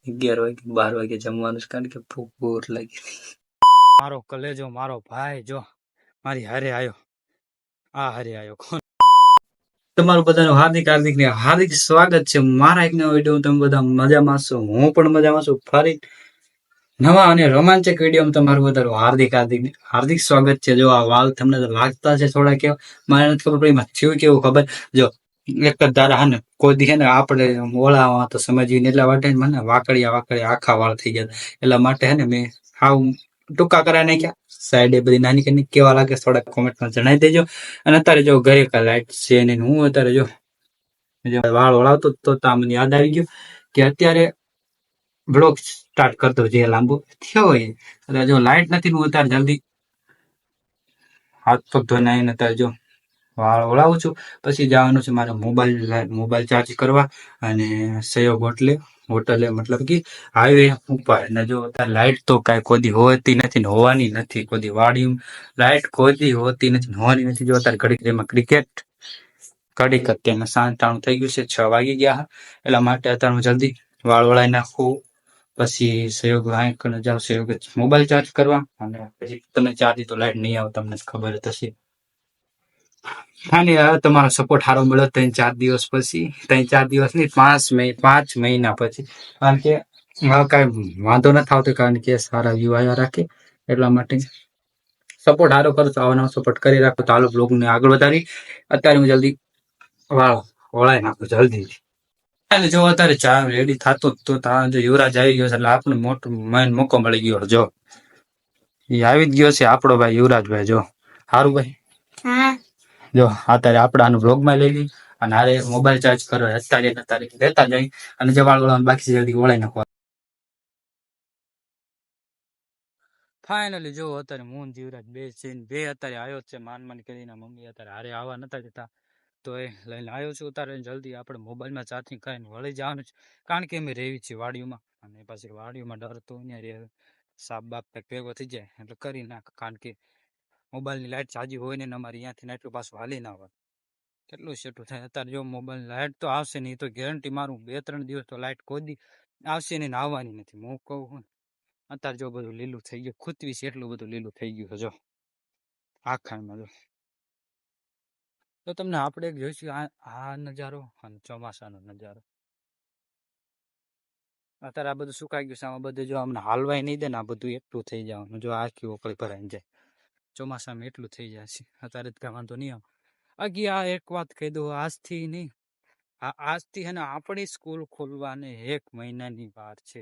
11 વાગે 12 વાગે જમવાનું છે, કારણ કે ભૂખ બહુ લાગી. મારો કલેજો મારો ભાઈ જો મારી હારે આવ્યો, આ હારે આવ્યો. તમારું બધાનું હાર્દિક સ્વાગત છે મારા એક નવા વિડીયો. તમે બધા મજામાં છો, હું પણ મજામાં છું. ફરી નવા અને રોમાંચક વિડીયો તમારું બધાનું હાર્દિક સ્વાગત છે. જો આ વાલ તમને લાગતા છે થોડા કેવા, મારે નથી ખબર પડી થયું કેવું ખબર. જો એક જ ધારા હે ને કોઈ દી ને આપણે ઓળાવા તો સમજીને એટલા માટે મને વાકડિયા આખા વાળ થઈ ગયા. એટલા માટે હે ને મેં હાવ ટૂંકા કરાવી નાખ્યા. સાઈડે બધી નાની કરી કેવા લાગે થોડા કોમેન્ટમાં જણાવી દેજો. અને અત્યારે જો ઘરે લાઈટ છે ને હું અત્યારે જો વાળ ઓળાવતો તો મને યાદ આવી ગયું કે અત્યારે બ્લોગ સ્ટાર્ટ કરતો જે લાંબુ થયો હોય. એટલે જો લાઈટ નથી હું અત્યારે જલ્દી હાથ પગ ધોઈને આવીને અત્યારે જો વાળ ઓળાવું છું. પછી જવાનું છે મારે મોબાઈલ ચાર્જ કરવા અને સહયોગ હોટલે મતલબ કે હાઈવે ઉપર. અને જો અત્યારે લાઈટ તો કાંઈ કોદી હોતી નથી ને હોવાની નથી. કોદી વાડી લાઈટ કોદી હોતી નથી હોવાની નથી. જો અત્યારે ઘડીક એમાં ક્રિકેટ ઘડીક અત્યારે સાંજટાણું થઈ ગયું છે, 6 વાગી ગયા. એટલા માટે અત્યારે હું જલ્દી વાળ વળાઈ નાખું. પછી સહયોગ જાવ સહયોગ મોબાઈલ ચાર્જ કરવા. અને પછી તમે ચાર્જ તો લાઈટ નહીં આવે, તમને ખબર જ હશે. ખાલી હવે તમારો સપોર્ટ સારો મળ્યો 3-4 દિવસ પછી, 3-4 દિવસ નહીં 5 મહિના પછી. કારણ કે હવે કાંઈ વાંધો નથી આવતો, કારણ કે સારા વ્યૂ આવ્યા રાખે. એટલા માટે સપોર્ટ સારો કરતો, આવાનો સપોર્ટ કરી રાખો તો હાલો બ્લોગને આગળ વધારી. અત્યારે હું જલ્દી વાળ વળાઈ નાખું જલ્દી. એટલે જો અત્યારે ચા રેડી થતો તો જો યુવરાજ આવી ગયો છે, એટલે આપણે મોટો મેન મોકો મળી ગયો. જો એ આવી જ ગયો છે આપણો ભાઈ યુવરાજભાઈ. જો સારું ભાઈ, જો અત્યારે આપણે આનું બ્લોગમાં લઈ લઈ અને હારે મોબાઈલ ચાર્જ કરો અત્યારે લેતા જાય. અને જે વાળ વળવાનું બાકી છે જલ્દી વળાઈ નાખવા. ફાઇનલી જો અત્યારે મોહન જીવરાજ બે અત્યારે આવ્યો છે માન કરીને. મમ્મી અત્યારે હારે આવવા નતા દેતા તો એ લઈને આવ્યો છું. અત્યારે જલ્દી આપણે મોબાઈલમાં ચાર્જિંગ કરીને વળી જવાનું છે, કારણ કે અમે રેવી છીએ વાડીઓમાં. અને પછી વાડીઓમાં ડર તો અહીંયા રહે, સાપ બાપ ભેગો થઈ જાય એટલે કરી નાખ. કારણ કે મોબાઈલની લાઈટ ચાર્જી હોય ને અમારે અહીંયાથી એટલું પાછું હાલી ના હોય, કેટલું સેટું થાય. અત્યારે જો મોબાઈલ લાઈટ તો આવશે નહીં, તો ગેરંટી મારું 2-3 દિવસ તો લાઈટ કોઈ દી આવશે નહીં, આવવાની નથી. હું કહું અત્યારે જો બધું લીલું થઈ ગયું, ખૂતવી છે એટલું બધું લીલું થઈ ગયું. જો આખામાં જો તો તમને આપણે એક જોઈશું આ નજારો અને ચોમાસાનો નજારો. અત્યારે આ બધું સુકાઈ ગયું છે, આમાં બધું જો અમને હાલવાય નહીં દે ને આ બધું એટલું થઈ જવાનું. જો આખી ઓકળી ભરાઈ જાય ચોમાસામાં એટલું થઈ જાય છે. અત્યારે જ કાંઈ વાંધો નહીં આવે. અગી આ એક વાત કહી દઉં, આજથી નહીં, આજથી હે ને આપણી સ્કૂલ ખોલવાને 1 મહિનાની વાર છે.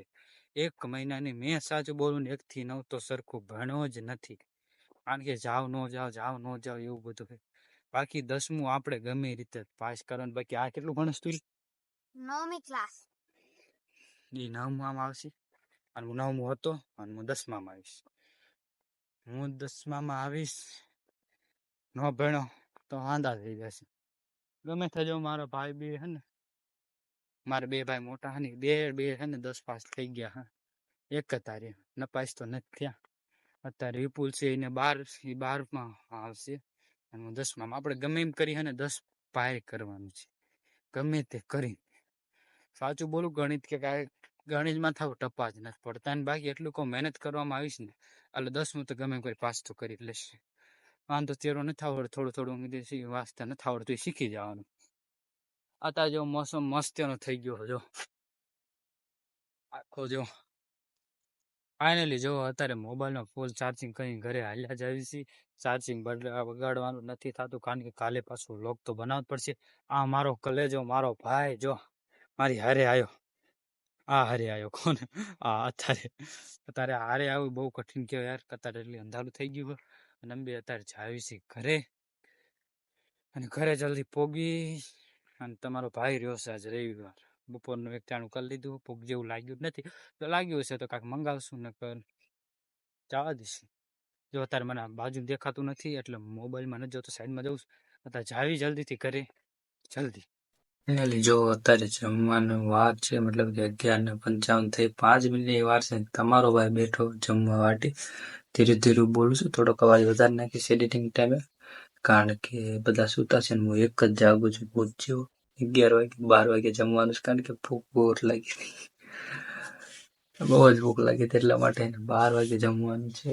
1 મહિનાની. મેં સાચું બોલું ને 1 થી 9 તો સરખું ભણ્યો જ નથી. કારણ કે જાવ ન જાવ એવું બધું. બાકી 10મું આપણે ગમે રીતે પાસ કરવાનું. બાકી આ કેટલું ભણસ તું? 9મી ક્લાસ. એ 9મું આમ આવશે અને હું 9મું હતો અને હું 10મામાં આવીશ. હું 10મામાં આવીશ ન ભણ્યો તો વાંધા થઈ જશે. ગમે થજો મારો ભાઈ બે હે ને, મારે 2 ભાઈ મોટા હે ને, બે હે ને 10 પાસ થઈ ગયા. હા, એક જ તારે નપાસ તો નથી થયા. અત્યારે વિપુલ છે એને 12માં આવશે અને હું 10મામાં. આપણે ગમે એમ કરી હે ને 10 પાર કરવાનું છે, ગમે તે કરી. સાચું બોલું, ગણિત કે કાંઈ ગણિતમાં થાવ ટપા જ નથી પડતા ને. બાકી એટલું કોઈ મહેનત કરવામાં આવીશ ને એટલે 10મું તો ગમે કોઈ પાસ તો કરી લેશે. વાંધો તેરો નથી આવડતું, થોડું વાંચતા નથી આવડતું, એ શીખી જવાનું. અત્યારે જો મોસમ મસ્તીનો થઈ ગયો. જો આખો જો ફાઇનલી જો અત્યારે મોબાઈલમાં ફૂલ ચાર્જિંગ કરીને ઘરે હાલ્યા જ આવી છીએ. ચાર્જિંગ બગાડવાનું નથી થતું, કારણ કે કાલે પાછું વ્લોગ તો બનાવવું પડશે. આ મારો કલેજો મારો ભાઈ જો મારી હારે આવ્યો, આ હારે આવ્યો. કોને? અત્યારે હારે આવ્યું બહુ કઠિન કહેવાય યાર. અત્યારે એટલે અંધારું થઈ ગયું અને અંબે અત્યારે જાવી છે ઘરે. અને ઘરે જલ્દી પોગી અને તમારો ભાઈ રહ્યો છે આજ રવિવાર. બપોરનું 1 ટાણું કરી લીધું. ભૂખ જેવું લાગ્યું જ નથી, તો લાગ્યું હશે તો કાંઈક મંગાવશું ને જવા દઈશું. જો અત્યારે મને બાજુ દેખાતું નથી એટલે મોબાઈલમાં નથી જોતો, સાઈડમાં જવું. અત્યારે જાવી જલ્દીથી ઘરે જલ્દી. ફાઇનલી જો અત્યારે જમવાનું વાર છે, મતલબ કે 11:55 થઈ, 5 મિનિટની વાર છે. તમારો ભાઈ બેઠો જમવા વાટી. ધીરે ધીરે બોલું છું, થોડોક અવાજ વધારે નાખીશ એડિટિંગ ટાઈમે, કારણ કે બધા સૂતા છે ને હું એક જ જાગું છું. પૂછજો 11 વાગે 12 વાગે જમવાનું છે, કારણ કે ભૂખ બહુ લાગી. બહુ જ ભૂખ લાગી હતી એટલા માટે 12 વાગે જમવાનું છે.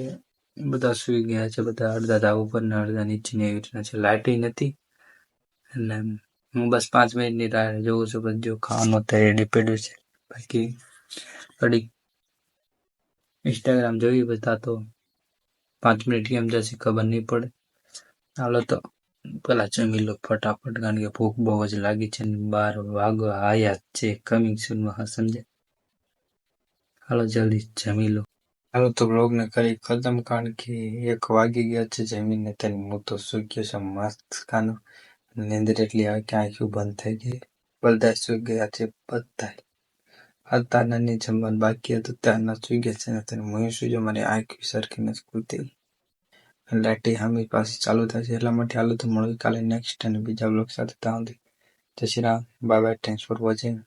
બધા સુઈ ગયા છે, બધા અડધા ધાબા ઉપર ને અડધા નીચેની એવી રીતના છે. લાઇટ નથી એટલે હું બસ 5 મિનિટની રાહ જોઉં છું. બધું ખાવાનું અત્યારે રેડી પડ્યું છે. બાકી ઘડીક ઇન્સ્ટાગ્રામ જોઈ બધા તો 5 મિનિટ કેમ જશે ખબર નહીં પડે. હાલો તો પેલા જમી લો ફટાફટ, કારણ કે ભૂખ બહુ જ લાગી છે. 12 વાગવા આયા જ છે. કમિંગ સૂનમાં હા સમજે. હાલો જલ્દી જમી લો. હાલો તો બ્લોગને કરી ખતમ, કારણ કે 1 વાગી ગયા છે. જમીને તેની હું તો સૂઈ ગયો છે મસ્ત ખાનો. નીંદર એટલી આવે કે આંખો બંધ થઈ ગઈ. બધા સૂઈ ગયા છે બધા. અત્યારના જમવાનું બાકી હતું ત્યારના સૂઈ ગયા છે. અત્યારે હું સુઈ ગયો, મારી આંખ સરખી નથી ખુલતી. લાઇટ હામી પાછી ચાલુ થશે એટલા માટે. હાલો તો મળીએ કાલે નેક્સ્ટ અને બીજા બ્લોગ સાથે. ત્યાં સુધી જય Shri Ram, bye bye, thanks for watching.